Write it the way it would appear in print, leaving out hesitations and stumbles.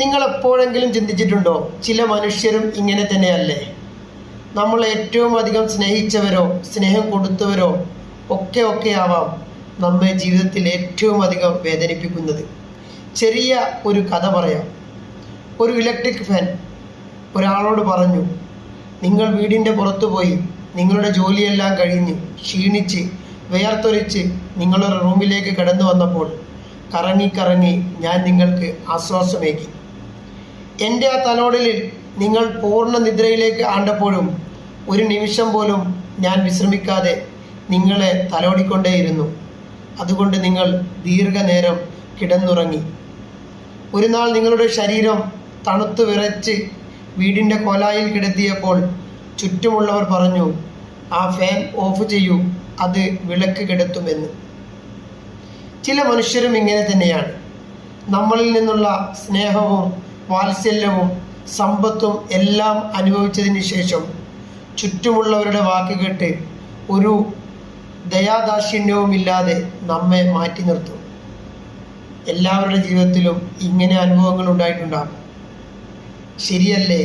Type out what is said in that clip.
നിങ്ങൾ എപ്പോഴെങ്കിലും ചിന്തിച്ചിട്ടുണ്ടോ, ചില മനുഷ്യരും ഇങ്ങനെ തന്നെയല്ലേ? നമ്മൾ ഏറ്റവും അധികം സ്നേഹിച്ചവരോ സ്നേഹം കൊടുത്തവരോ ഒക്കെ ആവാം നമ്മെ ജീവിതത്തിൽ ഏറ്റവും അധികം വേദനിപ്പിക്കുന്നത്. ചെറിയ ഒരു കഥ പറയാം. ഒരു ഇലക്ട്രിക് ഫാൻ ഒരാളോട് പറഞ്ഞു, നിങ്ങൾ വീടിൻ്റെ പുറത്തു പോയി നിങ്ങളുടെ ജോലിയെല്ലാം കഴിഞ്ഞ് ക്ഷീണിച്ച് വിയർത്തൊലിച്ച് നിങ്ങളുടെ റൂമിലേക്ക് കടന്നു വന്നപ്പോൾ കറങ്ങി ഞാൻ നിങ്ങൾക്ക് ആശ്വാസമേകി. എൻ്റെ ആ തലോടലിൽ നിങ്ങൾ പൂർണ്ണ നിദ്രയിലേക്ക് ആണ്ടപ്പോഴും ഒരു നിമിഷം പോലും ഞാൻ വിശ്രമിക്കാതെ നിങ്ങളെ തലോടിക്കൊണ്ടേയിരുന്നു. അതുകൊണ്ട് നിങ്ങൾ ദീർഘനേരം കിടന്നുറങ്ങി. ഒരു നാൾ നിങ്ങളുടെ ശരീരം തണുത്തു വിറച്ച് വീടിൻ്റെ കോലായിൽ കിടത്തിയപ്പോൾ ചുറ്റുമുള്ളവർ പറഞ്ഞു, ആ ഫാൻ ഓഫ് ചെയ്യൂ, അത് വിളക്ക് കെടുത്തുമെന്ന്. ചില മനുഷ്യരും ഇങ്ങനെ തന്നെയാണ്. നമ്മളിൽ നിന്നുള്ള സ്നേഹവും വാത്സല്യവും സമ്പത്തും എല്ലാം അനുഭവിച്ചതിന് ശേഷം ചുറ്റുമുള്ളവരുടെ വാക്ക് കേട്ട് ഒരു ദയാദാക്ഷിണ്യവുമില്ലാതെ നമ്മെ മാറ്റി നിർത്തും. എല്ലാവരുടെ ജീവിതത്തിലും ഇങ്ങനെ അനുഭവങ്ങൾ ഉണ്ടായിട്ടുണ്ടാകും. ശരിയല്ലേ?